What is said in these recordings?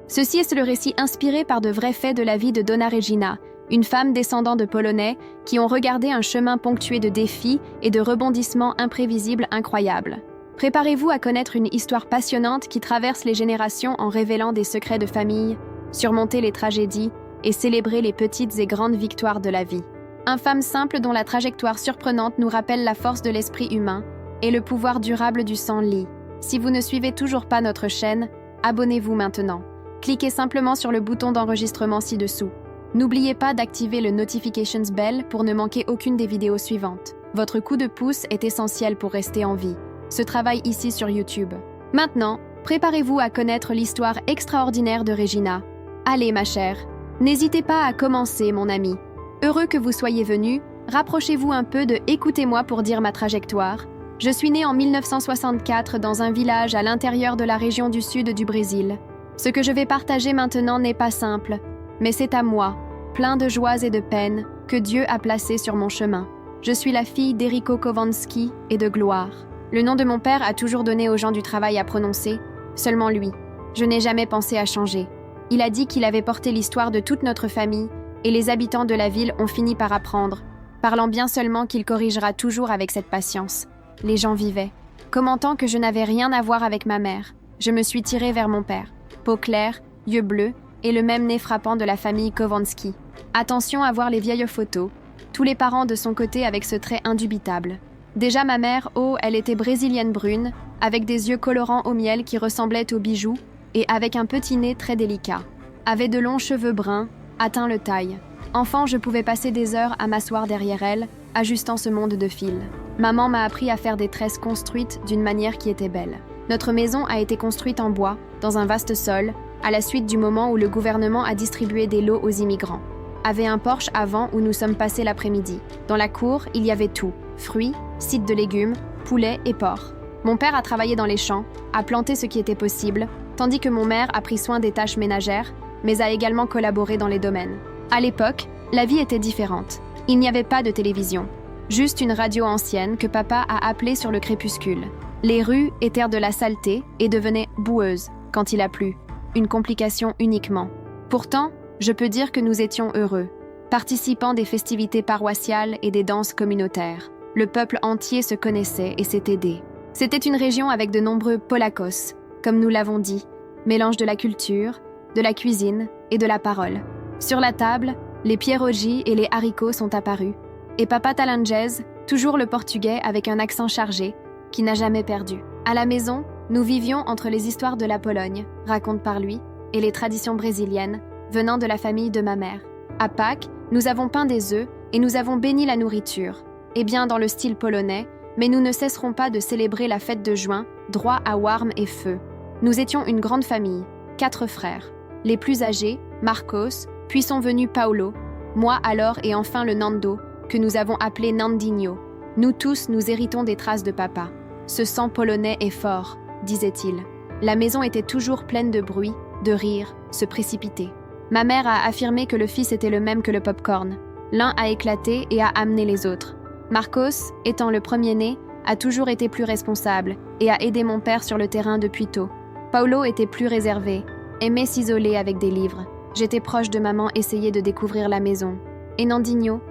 Ceci est le récit inspiré par de vrais faits de la vie de Donna Regina, une femme descendant de Polonais qui ont regardé un chemin ponctué de défis et de rebondissements imprévisibles incroyables. Préparez-vous à connaître une histoire passionnante qui traverse les générations en révélant des secrets de famille, surmonter les tragédies et célébrer les petites et grandes victoires de la vie. Une femme simple dont la trajectoire surprenante nous rappelle la force de l'esprit humain et le pouvoir durable du sang Lee. Si vous ne suivez toujours pas notre chaîne, abonnez-vous maintenant. Cliquez simplement sur le bouton d'enregistrement ci-dessous. N'oubliez pas d'activer le Notifications Bell pour ne manquer aucune des vidéos suivantes. Votre coup de pouce est essentiel pour rester en vie. Ce travail ici sur YouTube. Maintenant, préparez-vous à connaître l'histoire extraordinaire de Regina. Allez, ma chère, n'hésitez pas à commencer, mon ami. Heureux que vous soyez venu, rapprochez-vous un peu de « Écoutez-moi pour dire ma trajectoire ». Je suis née en 1964 dans un village à l'intérieur de la région du sud du Brésil. Ce que je vais partager maintenant n'est pas simple, mais c'est à moi, plein de joies et de peines, que Dieu a placé sur mon chemin. Je suis la fille d'Erico Kowalski et de Gloire. Le nom de mon père a toujours donné aux gens du travail à prononcer, seulement lui. Je n'ai jamais pensé à changer. Il a dit qu'il avait porté l'histoire de toute notre famille, et les habitants de la ville ont fini par apprendre, parlant bien seulement qu'il corrigera toujours avec cette patience. Les gens vivaient. Commentant que je n'avais rien à voir avec ma mère, je me suis tirée vers mon père. Peau claire, yeux bleus et le même nez frappant de la famille Kowalski. Attention à voir les vieilles photos, tous les parents de son côté avec ce trait indubitable. Déjà ma mère, elle était brésilienne brune, avec des yeux colorants au miel qui ressemblaient aux bijoux et avec un petit nez très délicat. Avait de longs cheveux bruns, atteint le taille. Enfant, je pouvais passer des heures à m'asseoir derrière elle, ajustant ce monde de fils. Maman m'a appris à faire des tresses construites d'une manière qui était belle. Notre maison a été construite en bois, dans un vaste sol, à la suite du moment où le gouvernement a distribué des lots aux immigrants. Avait un porche avant où nous sommes passés l'après-midi. Dans la cour, il y avait tout, fruits, sites de légumes, poulets et porcs. Mon père a travaillé dans les champs, a planté ce qui était possible, tandis que mon mère a pris soin des tâches ménagères, mais a également collaboré dans les domaines. À l'époque, la vie était différente. Il n'y avait pas de télévision, juste une radio ancienne que papa a appelée sur le crépuscule. Les rues étaient de la saleté et devenaient boueuses quand il a plu, une complication uniquement. Pourtant, je peux dire que nous étions heureux, participant des festivités paroissiales et des danses communautaires. Le peuple entier se connaissait et s'est aidé. C'était une région avec de nombreux Polakos, comme nous l'avons dit, mélange de la culture, de la cuisine et de la parole. Sur la table, les pierogi et les haricots sont apparus, et Papa Talanges, toujours le portugais avec un accent chargé, qui n'a jamais perdu. À la maison, nous vivions entre les histoires de la Pologne, racontes par lui, et les traditions brésiliennes, venant de la famille de ma mère. À Pâques, nous avons peint des œufs et nous avons béni la nourriture, et bien dans le style polonais, mais nous ne cesserons pas de célébrer la fête de juin, droit à warme et feu. Nous étions une grande famille, 4 frères. Les plus âgés, Marcos, puis sont venus Paulo, moi alors et enfin le Nando, que nous avons appelé Nandinho. Nous tous, nous héritons des traces de papa. Ce sang polonais est fort, disait-il. La maison était toujours pleine de bruit, de rires, se précipiter. Ma mère a affirmé que le fils était le même que le pop-corn. L'un a éclaté et a amené les autres. Marcos, étant le premier-né, a toujours été plus responsable et a aidé mon père sur le terrain depuis tôt. Paulo était plus réservé, aimait s'isoler avec des livres. J'étais proche de maman essayer de découvrir la maison. Et Nandinho,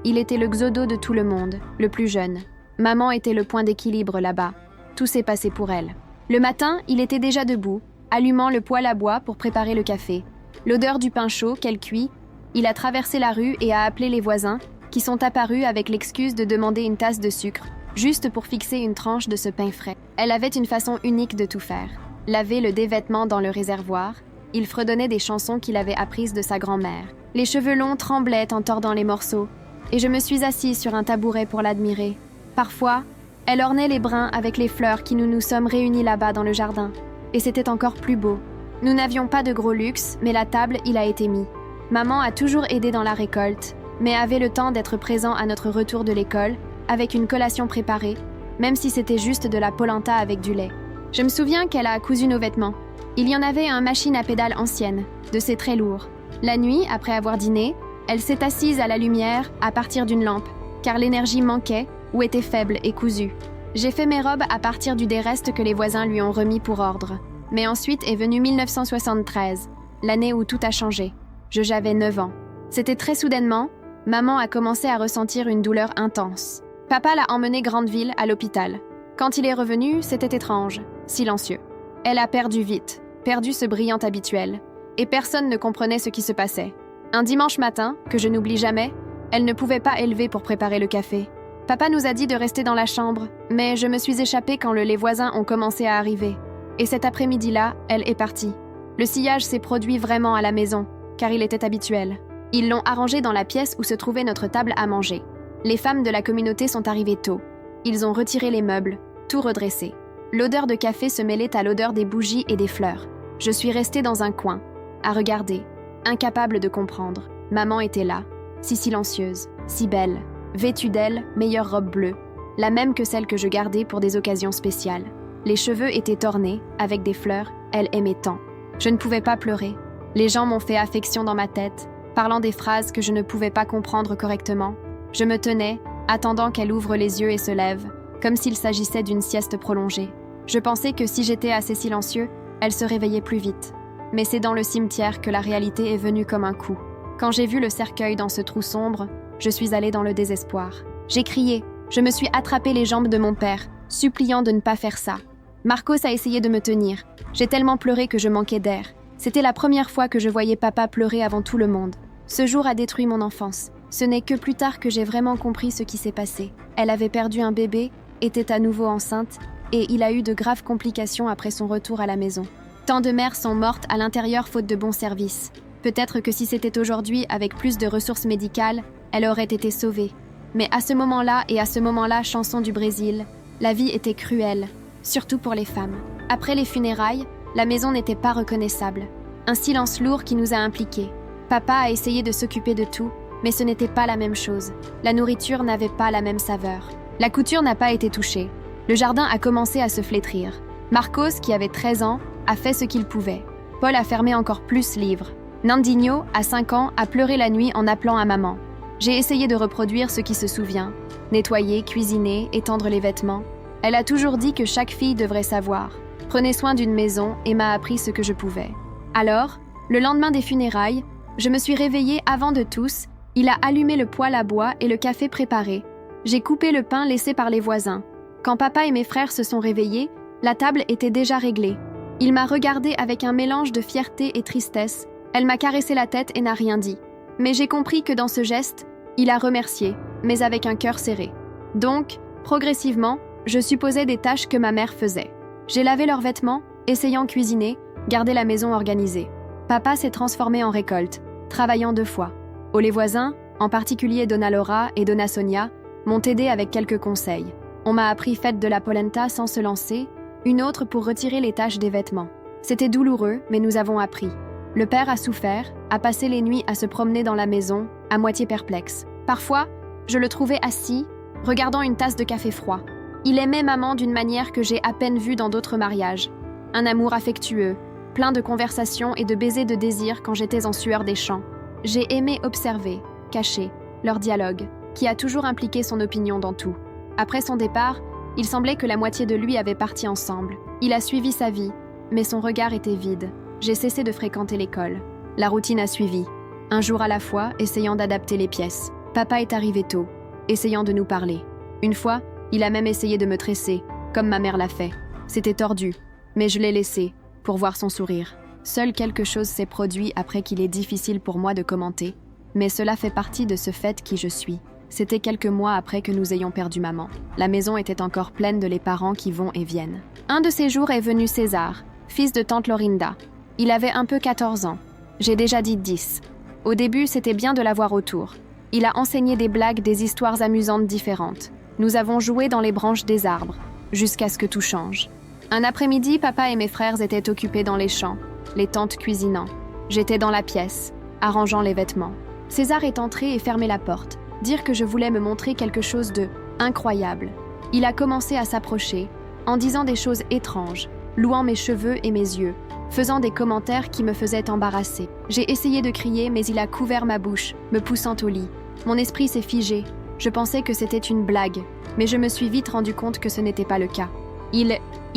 il était le xodo de tout le monde, le plus jeune. Maman était le point d'équilibre là-bas. Tout s'est passé pour elle. Le matin, il était déjà debout, allumant le poêle à bois pour préparer le café. L'odeur du pain chaud qu'elle cuit, il a traversé la rue et a appelé les voisins, qui sont apparus avec l'excuse de demander une tasse de sucre, juste pour fixer une tranche de ce pain frais. Elle avait une façon unique de tout faire. Laver le dévêtement dans le réservoir, il fredonnait des chansons qu'il avait apprises de sa grand-mère. Les cheveux longs tremblaient en tordant les morceaux, et je me suis assise sur un tabouret pour l'admirer. Parfois, elle ornait les brins avec les fleurs qui nous sommes réunis là-bas dans le jardin. Et c'était encore plus beau. Nous n'avions pas de gros luxe, mais la table, il a été mis. Maman a toujours aidé dans la récolte, mais avait le temps d'être présent à notre retour de l'école, avec une collation préparée, même si c'était juste de la polenta avec du lait. Je me souviens qu'elle a cousu nos vêtements. Il y en avait une machine à pédales ancienne, de ces très lourds. La nuit, après avoir dîné, elle s'est assise à la lumière à partir d'une lampe, car l'énergie manquait ou était faible et cousue. J'ai fait mes robes à partir du des restes que les voisins lui ont remis pour ordre. Mais ensuite est venu 1973, l'année où tout a changé. J'avais 9 ans. C'était très soudainement, maman a commencé à ressentir une douleur intense. Papa l'a emmenée grande ville à l'hôpital. Quand il est revenu, c'était étrange, silencieux. Elle a perdu vite, perdu ce brillant habituel, et personne ne comprenait ce qui se passait. Un dimanche matin, que je n'oublie jamais, elle ne pouvait pas élever pour préparer le café. Papa nous a dit de rester dans la chambre, mais je me suis échappée quand les voisins ont commencé à arriver. Et cet après-midi-là, elle est partie. Le sillage s'est produit vraiment à la maison, car il était habituel. Ils l'ont arrangé dans la pièce où se trouvait notre table à manger. Les femmes de la communauté sont arrivées tôt. Ils ont retiré les meubles, tout redressé. L'odeur de café se mêlait à l'odeur des bougies et des fleurs. Je suis restée dans un coin, à regarder, incapable de comprendre. Maman était là, si silencieuse, si belle, vêtue d'elle, meilleure robe bleue, la même que celle que je gardais pour des occasions spéciales. Les cheveux étaient ornés, avec des fleurs, elle aimait tant. Je ne pouvais pas pleurer. Les gens m'ont fait affection dans ma tête, parlant des phrases que je ne pouvais pas comprendre correctement. Je me tenais, attendant qu'elle ouvre les yeux et se lève, comme s'il s'agissait d'une sieste prolongée. Je pensais que si j'étais assez silencieux, elle se réveillait plus vite. Mais c'est dans le cimetière que la réalité est venue comme un coup. Quand j'ai vu le cercueil dans ce trou sombre, je suis allée dans le désespoir. J'ai crié, je me suis attrapé les jambes de mon père, suppliant de ne pas faire ça. Marcos a essayé de me tenir. J'ai tellement pleuré que je manquais d'air. C'était la première fois que je voyais papa pleurer avant tout le monde. Ce jour a détruit mon enfance. Ce n'est que plus tard que j'ai vraiment compris ce qui s'est passé. Elle avait perdu un bébé, était à nouveau enceinte, et il a eu de graves complications après son retour à la maison. Tant de mères sont mortes à l'intérieur faute de bons services. Peut-être que si c'était aujourd'hui, avec plus de ressources médicales, elle aurait été sauvée. Mais à ce moment-là et à ce moment-là, chanson du Brésil, la vie était cruelle, surtout pour les femmes. Après les funérailles, la maison n'était pas reconnaissable. Un silence lourd qui nous a impliqués. Papa a essayé de s'occuper de tout, mais ce n'était pas la même chose. La nourriture n'avait pas la même saveur. La couture n'a pas été touchée. Le jardin a commencé à se flétrir. Marcos, qui avait 13 ans, a fait ce qu'il pouvait. Paul a fermé encore plus livres. Nandinho, à 5 ans, a pleuré la nuit en appelant à maman. J'ai essayé de reproduire ce qui se souvient. Nettoyer, cuisiner, étendre les vêtements. Elle a toujours dit que chaque fille devrait savoir. Prenez soin d'une maison et m'a appris ce que je pouvais. Alors, le lendemain des funérailles, je me suis réveillée avant de tous. Il a allumé le poêle à bois et le café préparé. J'ai coupé le pain laissé par les voisins. Quand papa et mes frères se sont réveillés, la table était déjà réglée. Il m'a regardée avec un mélange de fierté et tristesse. Elle m'a caressé la tête et n'a rien dit. Mais j'ai compris que dans ce geste, il a remercié, mais avec un cœur serré. Donc, progressivement, je supposais des tâches que ma mère faisait. J'ai lavé leurs vêtements, essayant de cuisiner, garder la maison organisée. Papa s'est transformé en récolte, travaillant 2 fois. Les voisins, en particulier Donna Laura et Donna Sonia, m'ont aidé avec quelques conseils. On m'a appris faites de la polenta sans se lancer, une autre pour retirer les taches des vêtements. C'était douloureux, mais nous avons appris. Le père a souffert, a passé les nuits à se promener dans la maison, à moitié perplexe. Parfois, je le trouvais assis, regardant une tasse de café froid. Il aimait maman d'une manière que j'ai à peine vue dans d'autres mariages. Un amour affectueux, plein de conversations et de baisers de désir quand j'étais en sueur des champs. J'ai aimé observer, cacher, leur dialogue, qui a toujours impliqué son opinion dans tout. Après son départ, il semblait que la moitié de lui avait parti ensemble. Il a suivi sa vie, mais son regard était vide. J'ai cessé de fréquenter l'école. La routine a suivi. Un jour à la fois, essayant d'adapter les pièces. Papa est arrivé tôt, essayant de nous parler. Une fois, il a même essayé de me tresser, comme ma mère l'a fait. C'était tordu, mais je l'ai laissé, pour voir son sourire. Seul quelque chose s'est produit après qu'il est difficile pour moi de commenter, mais cela fait partie de ce fait qui je suis. C'était quelques mois après que nous ayons perdu maman. La maison était encore pleine de les parents qui vont et viennent. Un de ces jours est venu César, fils de tante Lorinda. Il avait un peu 14 ans. J'ai déjà dit 10. Au début, c'était bien de l'avoir autour. Il a enseigné des blagues, des histoires amusantes différentes. Nous avons joué dans les branches des arbres, jusqu'à ce que tout change. Un après-midi, papa et mes frères étaient occupés dans les champs, les tantes cuisinant. J'étais dans la pièce, arrangeant les vêtements. César est entré et fermé la porte, dire que je voulais me montrer quelque chose de incroyable. Il a commencé à s'approcher, en disant des choses étranges, louant mes cheveux et mes yeux, faisant des commentaires qui me faisaient embarrasser. J'ai essayé de crier, mais il a couvert ma bouche, me poussant au lit. Mon esprit s'est figé. Je pensais que c'était une blague, mais je me suis vite rendu compte que ce n'était pas le cas. Il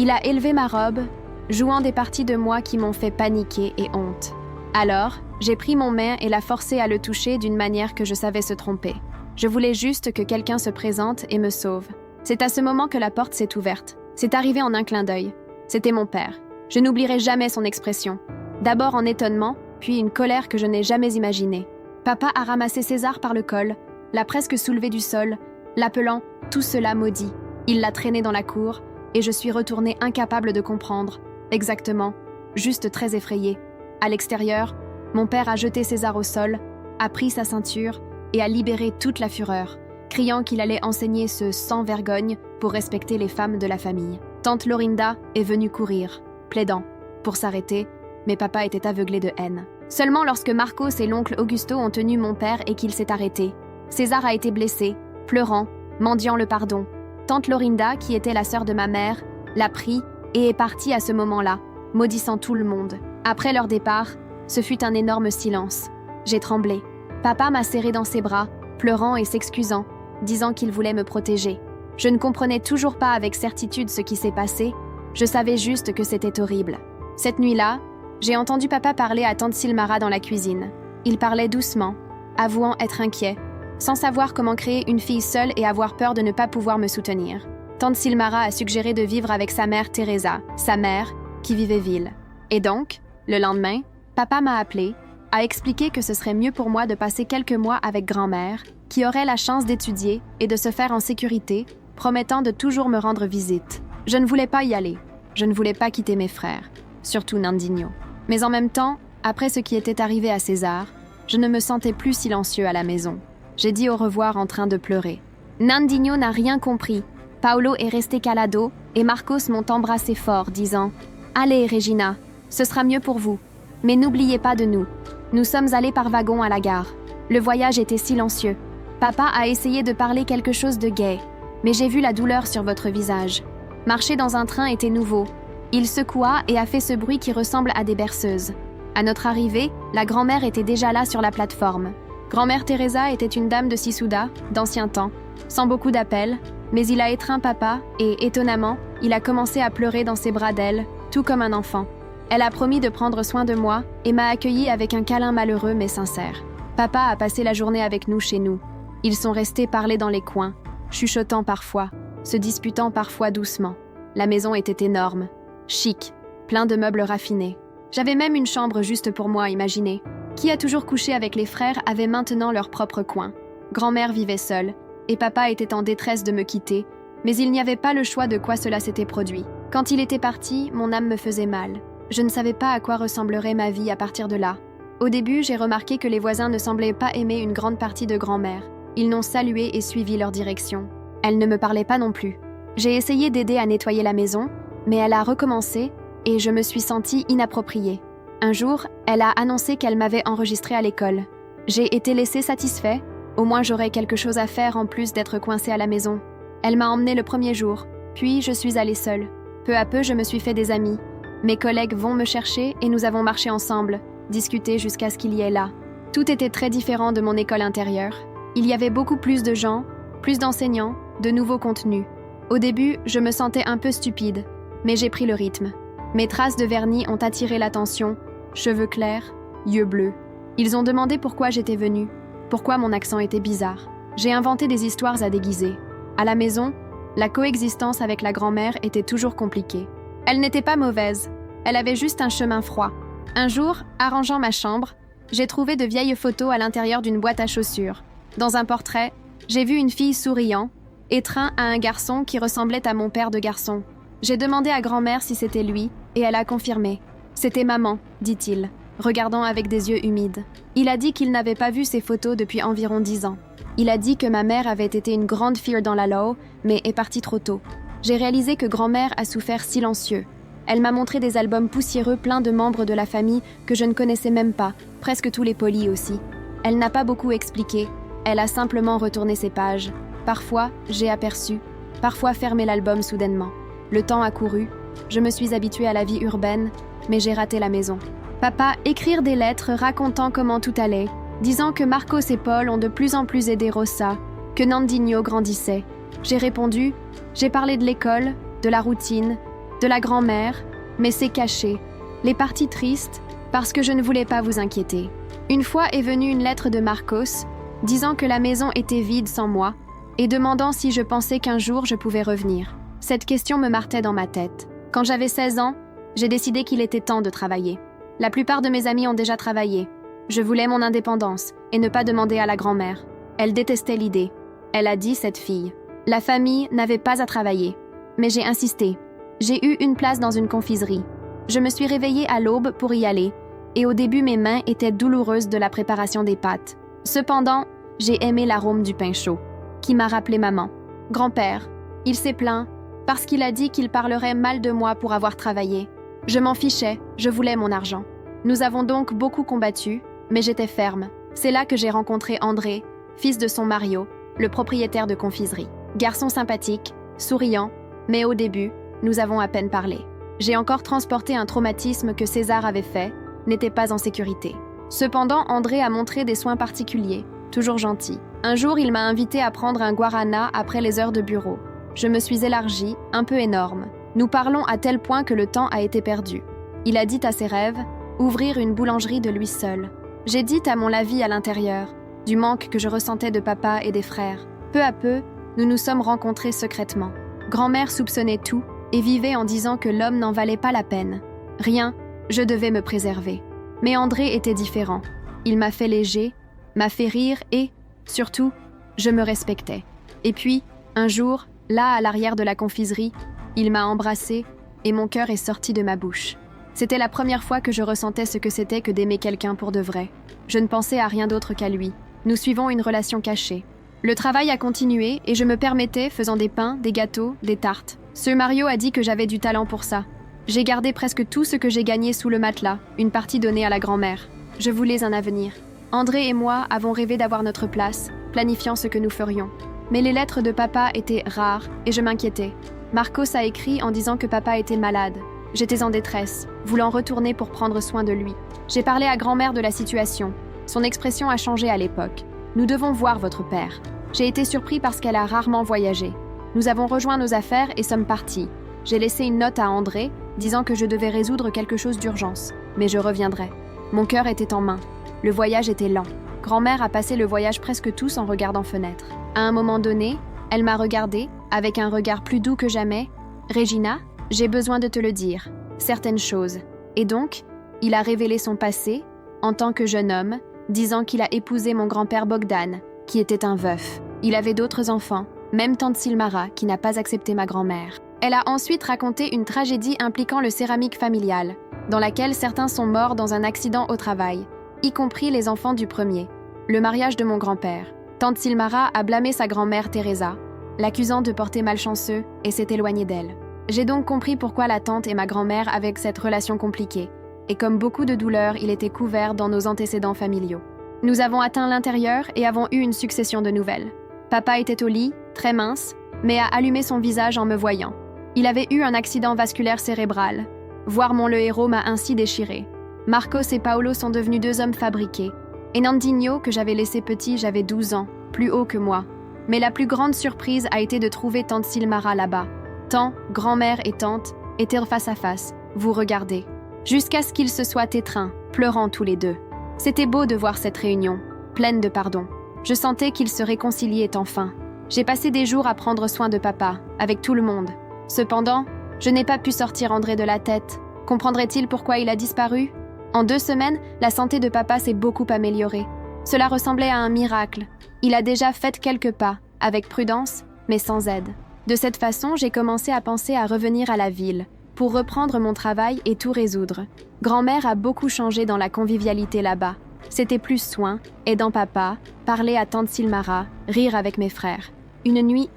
a élevé ma robe, jouant des parties de moi qui m'ont fait paniquer et honte. Alors, j'ai pris mon main et l'a forcé à le toucher d'une manière que je savais se tromper. Je voulais juste que quelqu'un se présente et me sauve. C'est à ce moment que la porte s'est ouverte. C'est arrivé en un clin d'œil. C'était mon père. Je n'oublierai jamais son expression. D'abord en étonnement, puis une colère que je n'ai jamais imaginée. Papa a ramassé César par le col, l'a presque soulevé du sol, l'appelant « tout cela maudit ». Il l'a traîné dans la cour, et je suis retournée incapable de comprendre. Exactement, juste très effrayée. À l'extérieur, mon père a jeté César au sol, a pris sa ceinture et a libéré toute la fureur, criant qu'il allait enseigner ce sans-vergogne pour respecter les femmes de la famille. Tante Lorinda est venue courir, plaidant pour s'arrêter, mais papa était aveuglé de haine. Seulement lorsque Marcos et l'oncle Augusto ont tenu mon père et qu'il s'est arrêté. César a été blessé, pleurant, mendiant le pardon. Tante Lorinda, qui était la sœur de ma mère, l'a pris et est partie à ce moment-là, maudissant tout le monde. Après leur départ, ce fut un énorme silence. J'ai tremblé. Papa m'a serré dans ses bras, pleurant et s'excusant, disant qu'il voulait me protéger. Je ne comprenais toujours pas avec certitude ce qui s'est passé, je savais juste que c'était horrible. Cette nuit-là, j'ai entendu papa parler à tante Silmara dans la cuisine. Il parlait doucement, avouant être inquiet, sans savoir comment créer une fille seule et avoir peur de ne pas pouvoir me soutenir. Tante Silmara a suggéré de vivre avec sa mère Teresa, sa mère, qui vivait ville. Et donc, le lendemain, papa m'a appelé, a expliqué que ce serait mieux pour moi de passer quelques mois avec grand-mère, qui aurait la chance d'étudier et de se faire en sécurité, promettant de toujours me rendre visite. Je ne voulais pas y aller. Je ne voulais pas quitter mes frères, surtout Nandinho. Mais en même temps, après ce qui était arrivé à César, je ne me sentais plus silencieux à la maison. J'ai dit au revoir en train de pleurer. Nandinho n'a rien compris. Paolo est resté calado et Marcos m'ont embrassé fort, disant « Allez, Regina, ce sera mieux pour vous. Mais n'oubliez pas de nous. Nous sommes allés par wagon à la gare. Le voyage était silencieux. Papa a essayé de parler quelque chose de gai, mais j'ai vu la douleur sur votre visage. Marcher dans un train était nouveau. Il secoua et a fait ce bruit qui ressemble à des berceuses. À notre arrivée, la grand-mère était déjà là sur la plateforme. Grand-mère Teresa était une dame de Sisouda, d'ancien temps, sans beaucoup d'appels, mais il a étreint papa et, étonnamment, il a commencé à pleurer dans ses bras d'elle, tout comme un enfant. Elle a promis de prendre soin de moi et m'a accueilli avec un câlin malheureux mais sincère. Papa a passé la journée avec nous chez nous. Ils sont restés parler dans les coins, chuchotant parfois, se disputant parfois doucement. La maison était énorme, chic, plein de meubles raffinés. J'avais même une chambre juste pour moi, imaginez. Qui a toujours couché avec les frères avait maintenant leur propre coin. Grand-mère vivait seule, et papa était en détresse de me quitter, mais il n'y avait pas le choix de quoi cela s'était produit. Quand il était parti, mon âme me faisait mal. Je ne savais pas à quoi ressemblerait ma vie à partir de là. Au début, j'ai remarqué que les voisins ne semblaient pas aimer une grande partie de grand-mère. Ils n'ont salué et suivi leur direction. Elle ne me parlait pas non plus. J'ai essayé d'aider à nettoyer la maison, mais elle a recommencé et je me suis sentie inappropriée. Un jour, elle a annoncé qu'elle m'avait enregistrée à l'école. J'ai été laissée satisfait, au moins j'aurais quelque chose à faire en plus d'être coincée à la maison. Elle m'a emmenée le premier jour, puis je suis allée seule. Peu à peu, je me suis fait des amis. Mes collègues vont me chercher et nous avons marché ensemble, discuté jusqu'à ce qu'il y ait là. Tout était très différent de mon école intérieure. Il y avait beaucoup plus de gens, plus d'enseignants, de nouveaux contenus. Au début, je me sentais un peu stupide, mais j'ai pris le rythme. Mes traces de vernis ont attiré l'attention, cheveux clairs, yeux bleus. Ils ont demandé pourquoi j'étais venue, pourquoi mon accent était bizarre. J'ai inventé des histoires à déguiser. À la maison, la coexistence avec la grand-mère était toujours compliquée. Elle n'était pas mauvaise, elle avait juste un chemin froid. Un jour, arrangeant ma chambre, j'ai trouvé de vieilles photos à l'intérieur d'une boîte à chaussures. Dans un portrait, j'ai vu une fille souriant, étreint à un garçon qui ressemblait à mon père de garçon. J'ai demandé à grand-mère si c'était lui, et elle a confirmé. « C'était maman », dit-il, regardant avec des yeux humides. Il a dit qu'il n'avait pas vu ces photos depuis environ 10 ans. Il a dit que ma mère avait été une grande fille dans la law, mais est partie trop tôt. J'ai réalisé que grand-mère a souffert silencieux. Elle m'a montré des albums poussiéreux pleins de membres de la famille que je ne connaissais même pas, presque tous les polis aussi. Elle n'a pas beaucoup expliqué, elle a simplement retourné ses pages. Parfois, j'ai aperçu, parfois fermé l'album soudainement. Le temps a couru, je me suis habituée à la vie urbaine, mais j'ai raté la maison. Papa écrire des lettres racontant comment tout allait, disant que Marcos et Paul ont de plus en plus aidé Rosa, que Nandinho grandissait. J'ai répondu, j'ai parlé de l'école, de la routine, de la grand-mère, Mais c'est caché. Les parties tristes, parce que je ne voulais pas vous inquiéter. Une fois est venue une lettre de Marcos, disant que la maison était vide sans moi, et demandant si je pensais qu'un jour je pouvais revenir. Cette question me martelait dans ma tête. Quand j'avais 16 ans, j'ai décidé qu'il était temps de travailler. La plupart de mes amis ont déjà travaillé. Je voulais mon indépendance et ne pas demander à la grand-mère. Elle détestait l'idée. Elle a dit, cette fille. La famille n'avait pas à travailler. Mais j'ai insisté. J'ai eu une place dans une confiserie. Je me suis réveillée à l'aube pour y aller, et au début mes mains étaient douloureuses de la préparation des pâtes. Cependant, j'ai aimé l'arôme du pain chaud, qui m'a rappelé maman. Grand-père, il s'est plaint, parce qu'il a dit qu'il parlerait mal de moi pour avoir travaillé. Je m'en fichais, je voulais mon argent. Nous avons donc beaucoup combattu, mais j'étais ferme. C'est là que j'ai rencontré André, fils de son Mario, le propriétaire de confiserie. Garçon sympathique, souriant, mais au début, nous avons à peine parlé. J'ai encore transporté un traumatisme que César avait fait, n'était pas en sécurité. Cependant, André a montré des soins particuliers, toujours gentil. Un jour, il m'a invité à prendre un guarana après les heures de bureau. Je me suis élargie, un peu énorme. Nous parlons à tel point que le temps a été perdu. Il a dit à ses rêves, ouvrir une boulangerie de lui seul. J'ai dit à mon lavis à l'intérieur, du manque que je ressentais de papa et des frères. Peu à peu, nous nous sommes rencontrés secrètement. Grand-mère soupçonnait tout et vivait en disant que l'homme n'en valait pas la peine. Rien, je devais me préserver. Mais André était différent. Il m'a fait léger, m'a fait rire et, surtout, je me respectais. Et puis, un jour, là à l'arrière de la confiserie, il m'a embrassée et mon cœur est sorti de ma bouche. C'était la première fois que je ressentais ce que c'était que d'aimer quelqu'un pour de vrai. Je ne pensais à rien d'autre qu'à lui. Nous suivons une relation cachée. Le travail a continué et je me permettais, faisant des pains, des gâteaux, des tartes. Ce Mario a dit que j'avais du talent pour ça. J'ai gardé presque tout ce que j'ai gagné sous le matelas, une partie donnée à la grand-mère. Je voulais un avenir. André et moi avons rêvé d'avoir notre place, planifiant ce que nous ferions. Mais les lettres de papa étaient rares et je m'inquiétais. Marcos a écrit en disant que papa était malade. J'étais en détresse, voulant retourner pour prendre soin de lui. J'ai parlé à grand-mère de la situation. Son expression a changé à l'époque. Nous devons voir votre père. J'ai été surpris parce qu'elle a rarement voyagé. Nous avons rejoint nos affaires et sommes partis. J'ai laissé une note à André, disant que je devais résoudre quelque chose d'urgence. Mais je reviendrai. Mon cœur était en main. Le voyage était lent. Grand-mère a passé le voyage presque tout en regardant fenêtre. À un moment donné, elle m'a regardée, avec un regard plus doux que jamais. « Regina, j'ai besoin de te le dire. Certaines choses. » Et donc, il a révélé son passé, en tant que jeune homme, disant qu'il a épousé mon grand-père Bogdan, qui était un veuf. Il avait d'autres enfants, même tante Silmara, qui n'a pas accepté ma grand-mère. Elle a ensuite raconté une tragédie impliquant le céramique familial, dans laquelle certains sont morts dans un accident au travail, y compris les enfants du premier, le mariage de mon grand-père. Tante Silmara a blâmé sa grand-mère Teresa, l'accusant de porter malchanceux, et s'est éloignée d'elle. J'ai donc compris pourquoi la tante et ma grand-mère avaient cette relation compliquée, et comme beaucoup de douleurs, il était couvert dans nos antécédents familiaux. Nous avons atteint l'intérieur et avons eu une succession de nouvelles. Papa était au lit, très mince, mais a allumé son visage en me voyant. Il avait eu un accident vasculaire cérébral. Voir mon le héros m'a ainsi déchiré. Marcos et Paolo sont devenus deux hommes fabriqués. Et Nandinho, que j'avais laissé petit, j'avais 12 ans, plus haut que moi. Mais la plus grande surprise a été de trouver tante Silmara là-bas. Tant, grand-mère et tante, étaient face à face, vous regardez. Jusqu'à ce qu'ils se soient étreints, pleurant tous les deux. C'était beau de voir cette réunion, pleine de pardon. Je sentais qu'ils se réconciliaient enfin. J'ai passé des jours à prendre soin de papa, avec tout le monde. Cependant, je n'ai pas pu sortir André de la tête. Comprendrait-il pourquoi il a disparu ? En 2 semaines, la santé de papa s'est beaucoup améliorée. Cela ressemblait à un miracle. Il a déjà fait quelques pas, avec prudence, mais sans aide. De cette façon, j'ai commencé à penser à revenir à la ville, pour reprendre mon travail et tout résoudre. Grand-mère a beaucoup changé dans la convivialité là-bas. C'était plus soin, aidant papa, parler à tante Silmara, rire avec mes frères. Une nuit,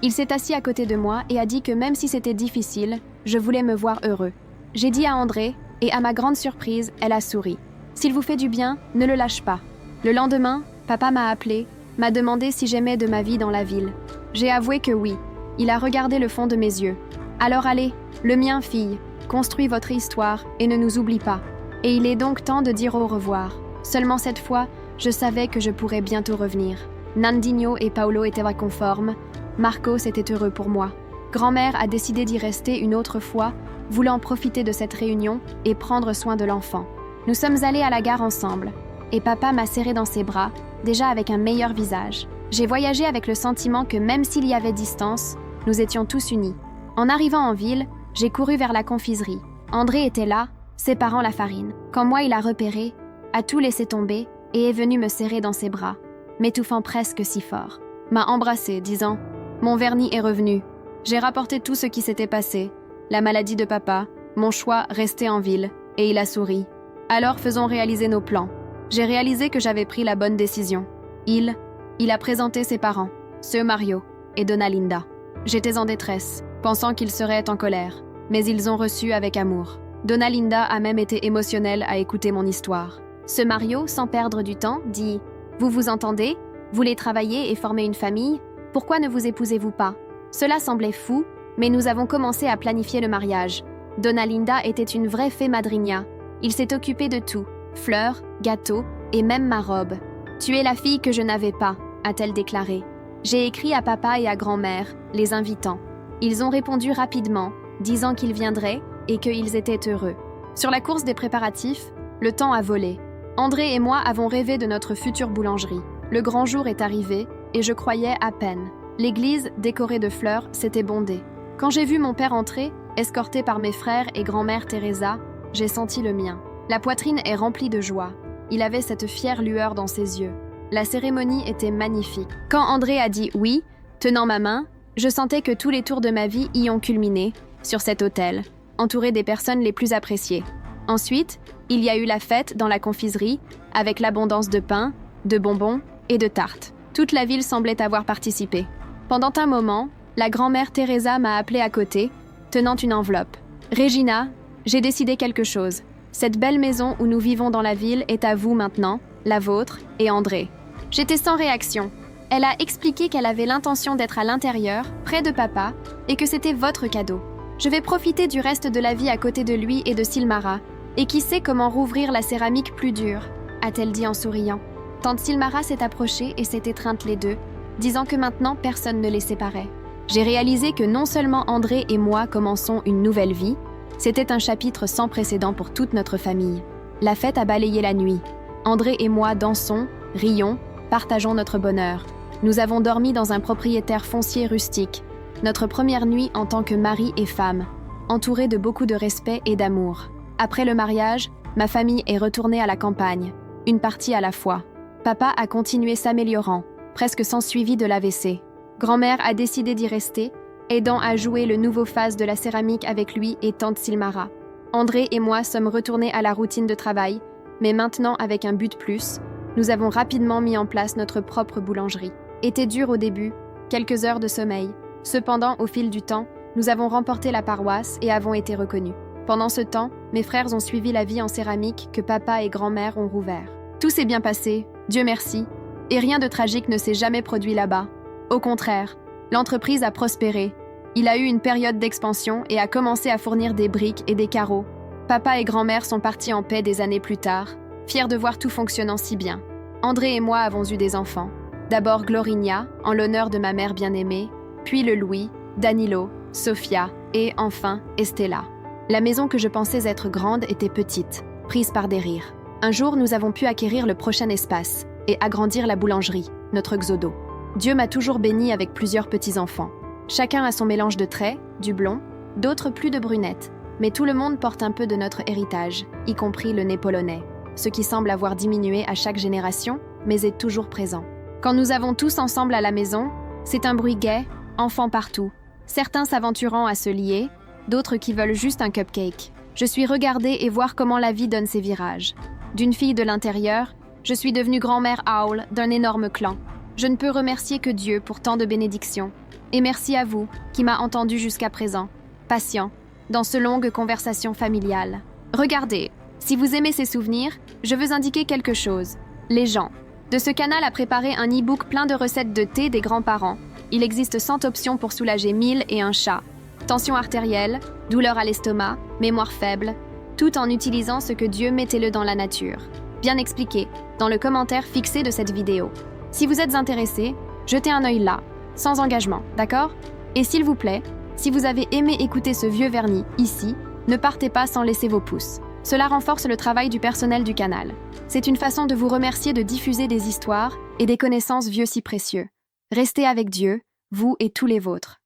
il s'est assis à côté de moi et a dit que même si c'était difficile, je voulais me voir heureux. J'ai dit à André, et à ma grande surprise, elle a souri. « S'il vous fait du bien, ne le lâche pas. » Le lendemain, papa m'a appelé, m'a demandé si j'aimais de ma vie dans la ville. J'ai avoué que oui. Il a regardé le fond de mes yeux. « Alors allez, le mien, fille, construis votre histoire et ne nous oublie pas. » Et il est donc temps de dire au revoir. Seulement cette fois, je savais que je pourrais bientôt revenir. Nandinho et Paolo étaient conformes. Marcos était heureux pour moi. Grand-mère a décidé d'y rester une autre fois, voulant profiter de cette réunion et prendre soin de l'enfant. Nous sommes allés à la gare ensemble, et papa m'a serré dans ses bras, déjà avec un meilleur visage. J'ai voyagé avec le sentiment que même s'il y avait distance, nous étions tous unis. En arrivant en ville, j'ai couru vers la confiserie. André était là, séparant la farine. Quand moi il a repéré, a tout laissé tomber et est venu me serrer dans ses bras, m'étouffant presque si fort. M'a embrassé, disant « Mon vernis est revenu. J'ai rapporté tout ce qui s'était passé. La maladie de papa, mon choix resté en ville. » Et il a souri. « Alors faisons réaliser nos plans. » J'ai réalisé que j'avais pris la bonne décision. Il a présenté ses parents, ceux Mario et Donna Linda. J'étais en détresse, pensant qu'ils seraient en colère, mais ils ont reçu avec amour. Donna Linda a même été émotionnelle à écouter mon histoire. Ce Mario, sans perdre du temps, dit « Vous vous entendez? Voulez travailler et former une famille? Pourquoi ne vous épousez-vous pas ?» Cela semblait fou, mais nous avons commencé à planifier le mariage. Donna Linda était une vraie fée madrina. Il s'est occupé de tout, fleurs, gâteaux et même ma robe. « Tu es la fille que je n'avais pas », a-t-elle déclaré. J'ai écrit à papa et à grand-mère, les invitant. Ils ont répondu rapidement, disant qu'ils viendraient et qu'ils étaient heureux. Sur la course des préparatifs, le temps a volé. André et moi avons rêvé de notre future boulangerie. Le grand jour est arrivé et je croyais à peine. L'église, décorée de fleurs, s'était bondée. Quand j'ai vu mon père entrer, escorté par mes frères et grand-mère Teresa, j'ai senti le mien. La poitrine est remplie de joie. Il avait cette fière lueur dans ses yeux. La cérémonie était magnifique. Quand André a dit oui, tenant ma main, je sentais que tous les tours de ma vie y ont culminé, sur cet autel, entouré des personnes les plus appréciées. Ensuite, il y a eu la fête dans la confiserie, avec l'abondance de pain, de bonbons et de tartes. Toute la ville semblait avoir participé. Pendant un moment, la grand-mère Teresa m'a appelée à côté, tenant une enveloppe. « Regina, j'ai décidé quelque chose. Cette belle maison où nous vivons dans la ville est à vous maintenant, la vôtre et André. » J'étais sans réaction. Elle a expliqué qu'elle avait l'intention d'être à l'intérieur, près de papa, et que c'était votre cadeau. Je vais profiter du reste de la vie à côté de lui et de Silmara, et qui sait comment rouvrir la céramique plus dure, a-t-elle dit en souriant. Tante Silmara s'est approchée et s'est étreinte les deux, disant que maintenant personne ne les séparait. J'ai réalisé que non seulement André et moi commençons une nouvelle vie, c'était un chapitre sans précédent pour toute notre famille. La fête a balayé la nuit. André et moi dansons, rions, partageons notre bonheur. Nous avons dormi dans un propriétaire foncier rustique, notre première nuit en tant que mari et femme, entourés de beaucoup de respect et d'amour. Après le mariage, ma famille est retournée à la campagne, une partie à la fois. Papa a continué s'améliorant, presque sans suivi de l'AVC. Grand-mère a décidé d'y rester, aidant à jouer le nouveau phase de la céramique avec lui et tante Silmara. André et moi sommes retournés à la routine de travail, mais maintenant avec un but plus, nous avons rapidement mis en place notre propre boulangerie. Était dur au début, quelques heures de sommeil. Cependant, au fil du temps, nous avons remporté la paroisse et avons été reconnus. Pendant ce temps, mes frères ont suivi la vie en céramique que papa et grand-mère ont rouvert. Tout s'est bien passé, Dieu merci, et rien de tragique ne s'est jamais produit là-bas. Au contraire, l'entreprise a prospéré. Il a eu une période d'expansion et a commencé à fournir des briques et des carreaux. Papa et grand-mère sont partis en paix des années plus tard, fiers de voir tout fonctionnant si bien. André et moi avons eu des enfants. D'abord Glorinia, en l'honneur de ma mère bien-aimée, puis le Louis, Danilo, Sofia et enfin Estella. La maison que je pensais être grande était petite, prise par des rires. Un jour, nous avons pu acquérir le prochain espace et agrandir la boulangerie, notre Xodo. Dieu m'a toujours bénie avec plusieurs petits-enfants. Chacun a son mélange de traits, du blond, d'autres plus de brunettes, mais tout le monde porte un peu de notre héritage, y compris le nez polonais, ce qui semble avoir diminué à chaque génération, mais est toujours présent. Quand nous avons tous ensemble à la maison, c'est un bruit gai, enfants partout, certains s'aventurant à se lier, d'autres qui veulent juste un cupcake. Je suis regarder et voir comment la vie donne ses virages. D'une fille de l'intérieur, je suis devenue grand-mère Owl d'un énorme clan. Je ne peux remercier que Dieu pour tant de bénédictions. Et merci à vous, qui m'a entendu jusqu'à présent, patient, dans ce longue conversation familiale. Regardez, si vous aimez ces souvenirs, je veux indiquer quelque chose. Les gens. De ce canal a préparé un e-book plein de recettes de thé des grands-parents. Il existe 100 options pour soulager 1001 chats. Tension artérielle, douleur à l'estomac, mémoire faible, tout en utilisant ce que Dieu mettez-le dans la nature. Bien expliqué, dans le commentaire fixé de cette vidéo. Si vous êtes intéressé, jetez un œil là, sans engagement, d'accord? Et s'il vous plaît, si vous avez aimé écouter ce vieux vernis ici, Ne partez pas sans laisser vos pouces. Cela renforce le travail du personnel du canal. C'est une façon de vous remercier de diffuser des histoires et des connaissances vieux si précieux. Restez avec Dieu, vous et tous les vôtres.